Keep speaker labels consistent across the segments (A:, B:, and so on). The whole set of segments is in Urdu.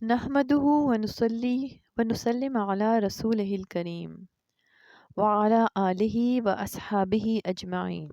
A: نحمده ونصلي ونسلم على رسوله الكريم وعلى آله وأصحابه أجمعين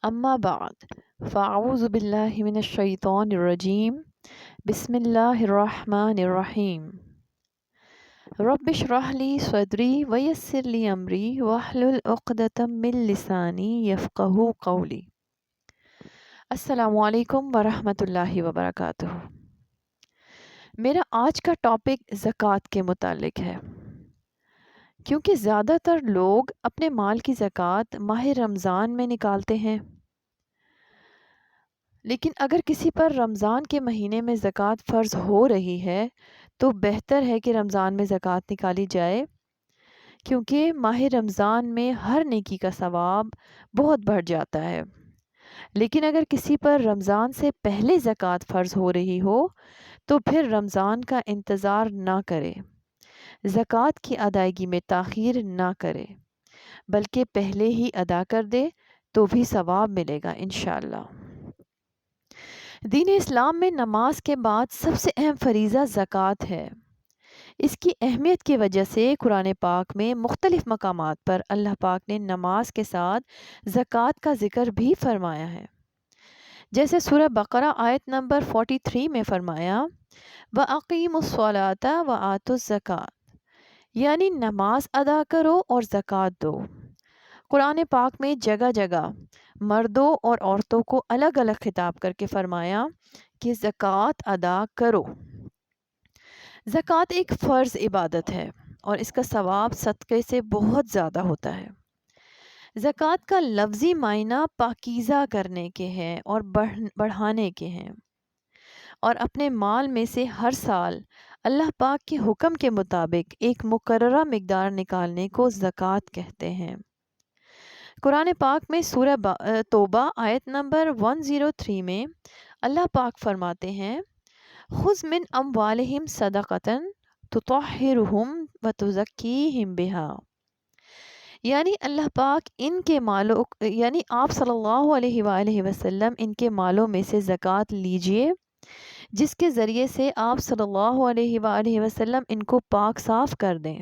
A: أما بعد فأعوذ بالله من الشيطان الرجيم بسم الله الرحمن الرحيم رب اشرح لي صدري ويسر لي أمري واحلل عقدة من لساني يفقهوا قولي السلام علیکم ورحمۃ اللہ وبرکاتہ۔ میرا آج کا ٹاپک زکوٰۃ کے متعلق ہے، کیونکہ زیادہ تر لوگ اپنے مال کی زکوٰۃ ماہ رمضان میں نکالتے ہیں، لیکن اگر کسی پر رمضان کے مہینے میں زکوٰۃ فرض ہو رہی ہے تو بہتر ہے کہ رمضان میں زکوٰۃ نکالی جائے، کیونکہ ماہ رمضان میں ہر نیکی کا ثواب بہت بڑھ جاتا ہے۔ لیکن اگر کسی پر رمضان سے پہلے زکوٰۃ فرض ہو رہی ہو تو پھر رمضان کا انتظار نہ کرے، زکوٰۃ کی ادائیگی میں تاخیر نہ کرے، بلکہ پہلے ہی ادا کر دے تو بھی ثواب ملے گا انشاءاللہ۔ دین اسلام میں نماز کے بعد سب سے اہم فریضہ زکوٰۃ ہے۔ اس کی اہمیت کی وجہ سے قرآن پاک میں مختلف مقامات پر اللہ پاک نے نماز کے ساتھ زکوٰۃ کا ذکر بھی فرمایا ہے، جیسے سورہ بقرہ آیت نمبر 43 میں فرمایا وَأَقِیمُوا الصَّلَاةَ وَآتُوا الزَّکَاةَ، یعنی نماز ادا کرو اور زکوٰۃ دو۔ قرآن پاک میں جگہ جگہ مردوں اور عورتوں کو الگ الگ خطاب کر کے فرمایا کہ زکوٰۃ ادا کرو۔ زکوٰۃ ایک فرض عبادت ہے اور اس کا ثواب صدقے سے بہت زیادہ ہوتا ہے۔ زکوٰۃ کا لفظی معنی پاکیزہ کرنے کے ہیں اور بڑھانے کے ہیں، اور اپنے مال میں سے ہر سال اللہ پاک کے حکم کے مطابق ایک مقررہ مقدار نکالنے کو زکوٰۃ کہتے ہیں۔ قرآن پاک میں سورہ توبہ آیت نمبر 103 میں اللہ پاک فرماتے ہیں خُذْ مِنْ أَمْوَالِهِمْ صَدَقَةً تُطَهِّرُهُمْ وَتُزَكِّيهِمْ بِهَا، یعنی اللہ پاک ان کے مالوں یعنی آپ صلی اللہ علیہ وآلہ وسلم ان کے مالوں میں سے زکوٰۃ لیجئے، جس کے ذریعے سے آپ صلی اللہ علیہ وآلہ وسلم ان کو پاک صاف کر دیں۔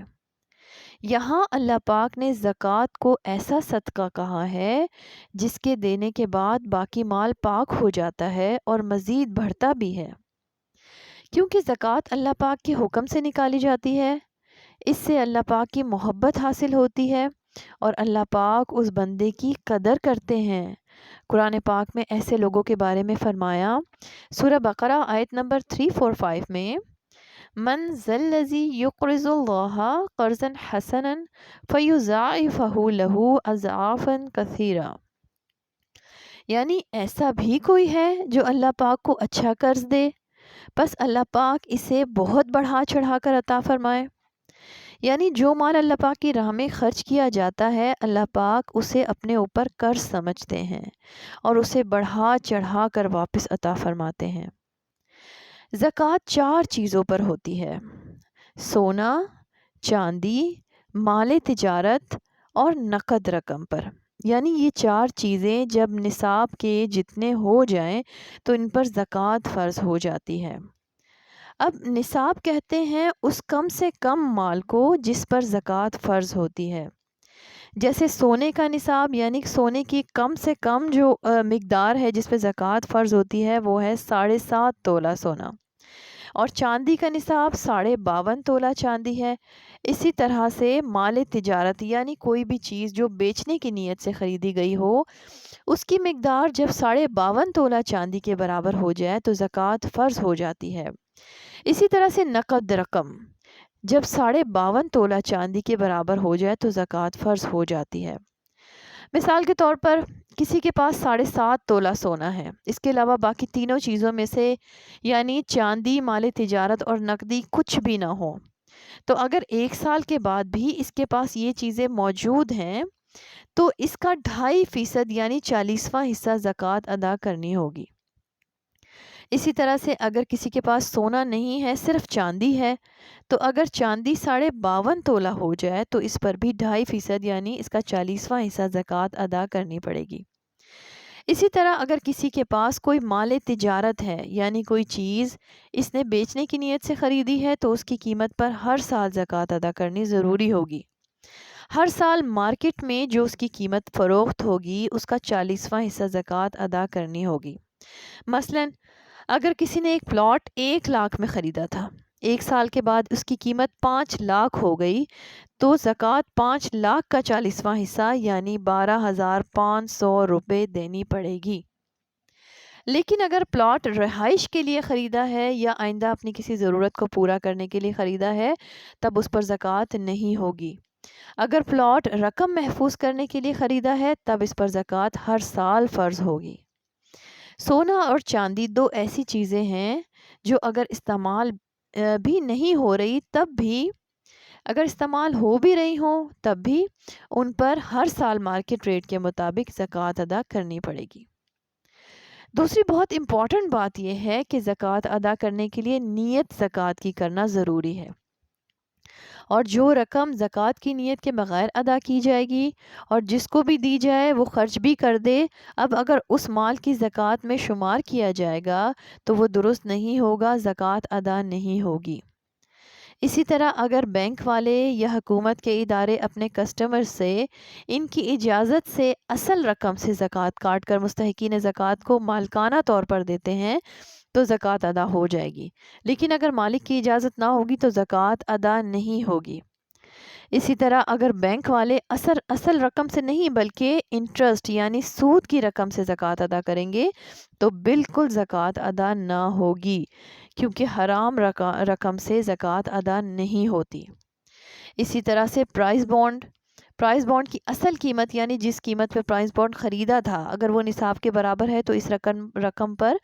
A: یہاں اللہ پاک نے زکوٰۃ کو ایسا صدقہ کہا ہے جس کے دینے کے بعد باقی مال پاک ہو جاتا ہے اور مزید بڑھتا بھی ہے، کیونکہ زکوٰۃ اللہ پاک کے حکم سے نکالی جاتی ہے۔ اس سے اللہ پاک کی محبت حاصل ہوتی ہے اور اللہ پاک اس بندے کی قدر کرتے ہیں۔ قرآن پاک میں ایسے لوگوں کے بارے میں فرمایا سورہ بقرہ آیت نمبر 345 میں من ذا الذی یقرض اللہ قرضا حسنا فیضاعفہ لہ اضعافا کثیرہ، یعنی ایسا بھی کوئی ہے جو اللہ پاک کو اچھا قرض دے بس اللہ پاک اسے بہت بڑھا چڑھا کر عطا فرمائے۔ یعنی جو مال اللہ پاک کی راہ میں خرچ کیا جاتا ہے اللہ پاک اسے اپنے اوپر قرض سمجھتے ہیں اور اسے بڑھا چڑھا کر واپس عطا فرماتے ہیں۔ زکوٰۃ 4 چیزوں پر ہوتی ہے: سونا، چاندی، مال تجارت اور نقد رقم پر۔ یعنی یہ 4 چیزیں جب نصاب کے جتنے ہو جائیں تو ان پر زکوٰۃ فرض ہو جاتی ہے۔ اب نصاب کہتے ہیں اس کم سے کم مال کو جس پر زکوٰۃ فرض ہوتی ہے، جیسے سونے کا نصاب یعنی سونے کی کم سے کم جو مقدار ہے جس پہ زکوٰۃ فرض ہوتی ہے وہ ہے 7.5 تولہ سونا، اور چاندی کا نصاب 52.5 تولہ چاندی ہے۔ اسی طرح سے مال تجارت یعنی کوئی بھی چیز جو بیچنے کی نیت سے خریدی گئی ہو اس کی مقدار جب 52.5 تولہ چاندی کے برابر ہو جائے تو زکوٰۃ فرض ہو جاتی ہے۔ اسی طرح سے نقد رقم جب 52.5 تولہ چاندی کے برابر ہو جائے تو زکوٰۃ فرض ہو جاتی ہے۔ مثال کے طور پر کسی کے پاس 7.5 تولہ سونا ہے، اس کے علاوہ باقی تینوں چیزوں میں سے یعنی چاندی، مال تجارت اور نقدی کچھ بھی نہ ہو، تو اگر 1 سال کے بعد بھی اس کے پاس یہ چیزیں موجود ہیں تو اس کا 2.5% یعنی 40واں حصہ زکوٰۃ ادا کرنی ہوگی۔ اسی طرح سے اگر کسی کے پاس سونا نہیں ہے صرف چاندی ہے تو اگر چاندی 52.5 تولہ ہو جائے تو اس پر بھی 2.5% یعنی اس کا 40واں حصہ زکوٰۃ ادا کرنی پڑے گی۔ اسی طرح اگر کسی کے پاس کوئی مال تجارت ہے، یعنی کوئی چیز اس نے بیچنے کی نیت سے خریدی ہے، تو اس کی قیمت پر ہر سال زکوٰۃ ادا کرنی ضروری ہوگی۔ ہر سال مارکیٹ میں جو اس کی قیمت فروخت ہوگی اس کا 40واں حصہ زکوٰۃ ادا کرنی ہوگی۔ مثلاً اگر کسی نے ایک پلاٹ 1 لاکھ میں خریدا تھا، 1 سال کے بعد اس کی قیمت 5 لاکھ ہو گئی، تو زکوٰۃ 5 لاکھ کا 40واں حصہ یعنی 12,500 روپے دینی پڑے گی۔ لیکن اگر پلاٹ رہائش کے لیے خریدا ہے یا آئندہ اپنی کسی ضرورت کو پورا کرنے کے لیے خریدا ہے، تب اس پر زکوٰۃ نہیں ہوگی۔ اگر پلاٹ رقم محفوظ کرنے کے لیے خریدا ہے، تب اس پر زکوٰۃ ہر سال فرض ہوگی۔ سونا اور چاندی دو ایسی چیزیں ہیں جو اگر استعمال بھی نہیں ہو رہی تب بھی، اگر استعمال ہو بھی رہی ہوں تب بھی ان پر ہر سال مارکیٹ ریٹ کے مطابق زکوٰۃ ادا کرنی پڑے گی۔ دوسری بہت امپورٹنٹ بات یہ ہے کہ زکوٰۃ ادا کرنے کے لیے نیت زکوٰۃ کی کرنا ضروری ہے، اور جو رقم زکوٰۃ کی نیت کے بغیر ادا کی جائے گی اور جس کو بھی دی جائے وہ خرچ بھی کر دے، اب اگر اس مال کی زکوٰۃ میں شمار کیا جائے گا تو وہ درست نہیں ہوگا، زکوٰۃ ادا نہیں ہوگی۔ اسی طرح اگر بینک والے یا حکومت کے ادارے اپنے کسٹمر سے ان کی اجازت سے اصل رقم سے زکوٰۃ کاٹ کر مستحقین زکوٰۃ کو مالکانہ طور پر دیتے ہیں تو زکوٰۃ ادا ہو جائے گی، لیکن اگر مالک کی اجازت نہ ہوگی تو زکوٰۃ ادا نہیں ہوگی۔ اسی طرح اگر بینک والے اصل رقم سے نہیں بلکہ انٹرسٹ یعنی سود کی رقم سے زکوٰۃ ادا کریں گے تو بالکل زکوٰۃ ادا نہ ہوگی، کیونکہ حرام رقم سے زکوٰۃ ادا نہیں ہوتی۔ اسی طرح سے پرائز بانڈ کی اصل قیمت یعنی جس قیمت پہ پرائز بانڈ خریدا تھا اگر وہ نصاب کے برابر ہے تو اس رقم پر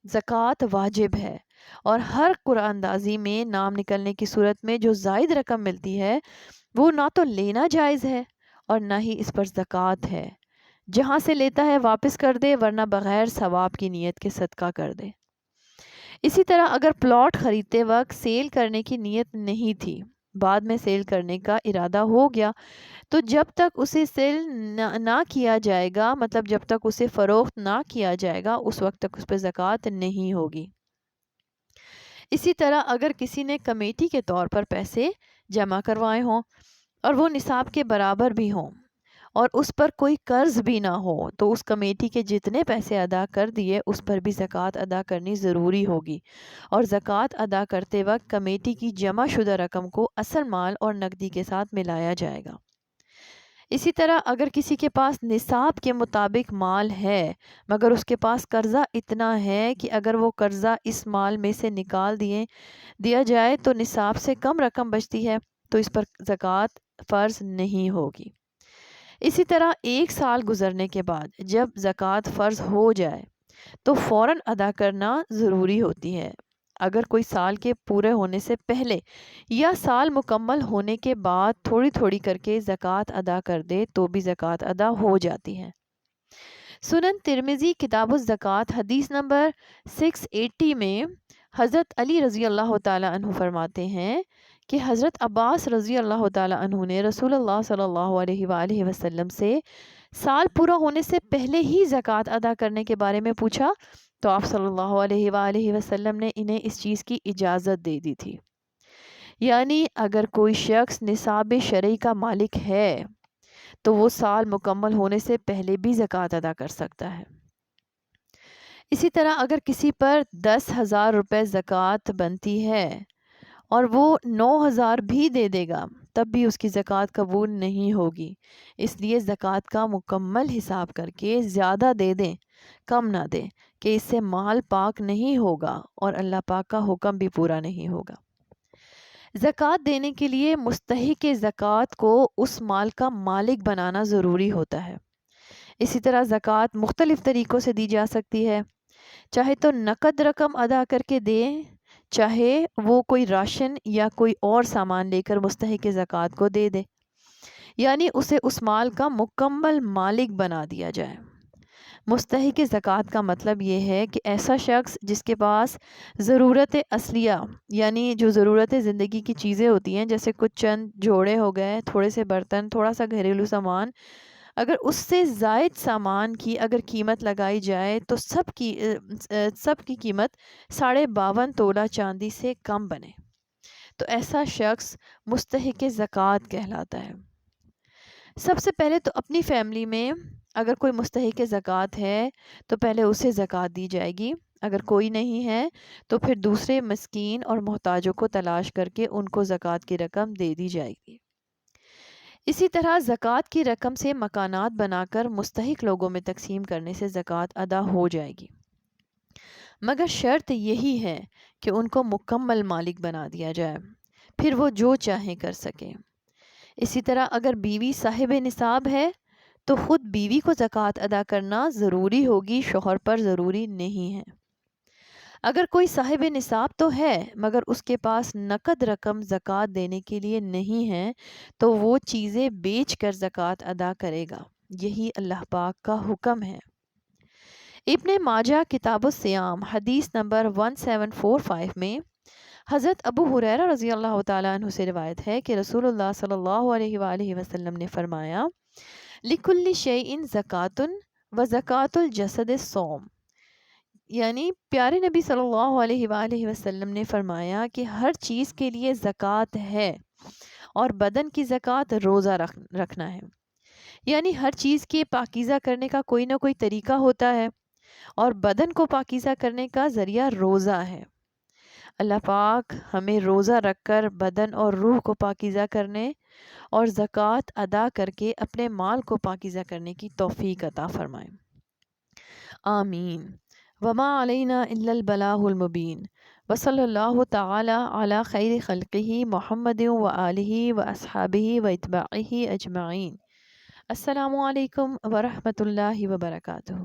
A: زکوٰۃ واجب ہے، اور ہر قرعہ اندازی میں نام نکلنے کی صورت میں جو زائد رقم ملتی ہے وہ نہ تو لینا جائز ہے اور نہ ہی اس پر زکوٰۃ ہے۔ جہاں سے لیتا ہے واپس کر دے، ورنہ بغیر ثواب کی نیت کے صدقہ کر دے۔ اسی طرح اگر پلاٹ خریدتے وقت سیل کرنے کی نیت نہیں تھی، بعد میں سیل کرنے کا ارادہ ہو گیا، تو جب تک اسے سیل نہ کیا جائے گا، مطلب جب تک اسے فروخت نہ کیا جائے گا، اس وقت تک اس پہ زکوٰۃ نہیں ہوگی۔ اسی طرح اگر کسی نے کمیٹی کے طور پر پیسے جمع کروائے ہوں اور وہ نصاب کے برابر بھی ہوں اور اس پر کوئی قرض بھی نہ ہو، تو اس کمیٹی کے جتنے پیسے ادا کر دیے اس پر بھی زکوٰۃ ادا کرنی ضروری ہوگی، اور زکوٰۃ ادا کرتے وقت کمیٹی کی جمع شدہ رقم کو اصل مال اور نقدی کے ساتھ ملایا جائے گا۔ اسی طرح اگر کسی کے پاس نصاب کے مطابق مال ہے مگر اس کے پاس قرضہ اتنا ہے کہ اگر وہ قرضہ اس مال میں سے نکال دیا جائے تو نصاب سے کم رقم بچتی ہے، تو اس پر زکوٰۃ فرض نہیں ہوگی۔ اسی طرح 1 سال گزرنے کے بعد جب زکوٰۃ فرض ہو جائے تو فوراً ادا کرنا ضروری ہوتی ہے۔ اگر کوئی سال کے پورے ہونے سے پہلے یا سال مکمل ہونے کے بعد تھوڑی تھوڑی کر کے زکوٰۃ ادا کر دے تو بھی زکوٰۃ ادا ہو جاتی ہے۔ سنن ترمذی کتاب الزکوٰۃ حدیث نمبر 680 میں حضرت علی رضی اللہ تعالیٰ عنہ فرماتے ہیں کہ حضرت عباس رضی اللہ تعالیٰ عنہ نے رسول اللہ صلی اللہ علیہ وآلہ وسلم سے سال پورا ہونے سے پہلے ہی زکوٰۃ ادا کرنے کے بارے میں پوچھا، تو آپ صلی اللہ علیہ وآلہ وسلم نے انہیں اس چیز کی اجازت دے دی تھی۔ یعنی اگر کوئی شخص نصاب شرعی کا مالک ہے تو وہ سال مکمل ہونے سے پہلے بھی زکوٰۃ ادا کر سکتا ہے۔ اسی طرح اگر کسی پر 10,000 روپے زکوٰۃ بنتی ہے اور وہ 9,000 بھی دے دے گا تب بھی اس کی زکوٰۃ قبول نہیں ہوگی، اس لیے زکوٰۃ کا مکمل حساب کر کے زیادہ دے دیں، کم نہ دیں، کہ اس سے مال پاک نہیں ہوگا اور اللہ پاک کا حکم بھی پورا نہیں ہوگا۔ زکوٰۃ دینے کے لیے مستحق زکوٰۃ کو اس مال کا مالک بنانا ضروری ہوتا ہے۔ اسی طرح زکوٰۃ مختلف طریقوں سے دی جا سکتی ہے، چاہے تو نقد رقم ادا کر کے دیں، چاہے وہ کوئی راشن یا کوئی اور سامان لے کر مستحق زکوٰۃ کو دے دے، یعنی اسے اس مال کا مکمل مالک بنا دیا جائے۔ مستحق زکوٰۃ کا مطلب یہ ہے کہ ایسا شخص جس کے پاس ضرورت اصلیہ یعنی جو ضرورت زندگی کی چیزیں ہوتی ہیں، جیسے کچھ چند جوڑے ہو گئے، تھوڑے سے برتن، تھوڑا سا گھریلو سامان، اگر اس سے زائد سامان کی اگر قیمت لگائی جائے تو سب کی قیمت 52.5 تولہ چاندی سے کم بنے تو ایسا شخص مستحق زکوٰۃ کہلاتا ہے۔ سب سے پہلے تو اپنی فیملی میں اگر کوئی مستحق زکوٰۃ ہے تو پہلے اسے زکوٰۃ دی جائے گی، اگر کوئی نہیں ہے تو پھر دوسرے مسکین اور محتاجوں کو تلاش کر کے ان کو زکوٰۃ کی رقم دے دی جائے گی۔ اسی طرح زکوٰۃ کی رقم سے مکانات بنا کر مستحق لوگوں میں تقسیم کرنے سے زکوٰۃ ادا ہو جائے گی، مگر شرط یہی ہے کہ ان کو مکمل مالک بنا دیا جائے، پھر وہ جو چاہیں کر سکیں۔ اسی طرح اگر بیوی صاحب نصاب ہے تو خود بیوی کو زکوٰۃ ادا کرنا ضروری ہوگی، شوہر پر ضروری نہیں ہے۔ اگر کوئی صاحب نصاب تو ہے مگر اس کے پاس نقد رقم زکوٰۃ دینے کے لیے نہیں ہے تو وہ چیزیں بیچ کر زکوٰۃ ادا کرے گا، یہی اللہ پاک کا حکم ہے۔ ابن ماجہ کتاب الصیام حدیث نمبر 1745 میں حضرت ابو ہریرہ رضی اللہ تعالیٰ عنہ سے روایت ہے کہ رسول اللہ صلی اللہ علیہ وآلہ وسلم نے فرمایا لِكُلِّ شَيْءٍ زَكَاةٌ وَزَكَاةُ الْجَسَدِ الصَّوْمُ، یعنی پیارے نبی صلی اللہ علیہ وآلہ وسلم نے فرمایا کہ ہر چیز کے لیے زکوٰۃ ہے اور بدن کی زکوٰۃ روزہ رکھنا ہے، یعنی ہر چیز کے پاکیزہ کرنے کا کوئی نہ کوئی طریقہ ہوتا ہے اور بدن کو پاکیزہ کرنے کا ذریعہ روزہ ہے۔ اللہ پاک ہمیں روزہ رکھ کر بدن اور روح کو پاکیزہ کرنے اور زکوٰۃ ادا کر کے اپنے مال کو پاکیزہ کرنے کی توفیق عطا فرمائے، آمین۔ وما علینا الا البلاغ المبین، وصلی اللہ تعالی علی خیر خلقہ محمد وآلہ واصحابہ واتباعہ اجمعین۔ السلام علیکم ورحمۃ اللہ وبرکاتہ۔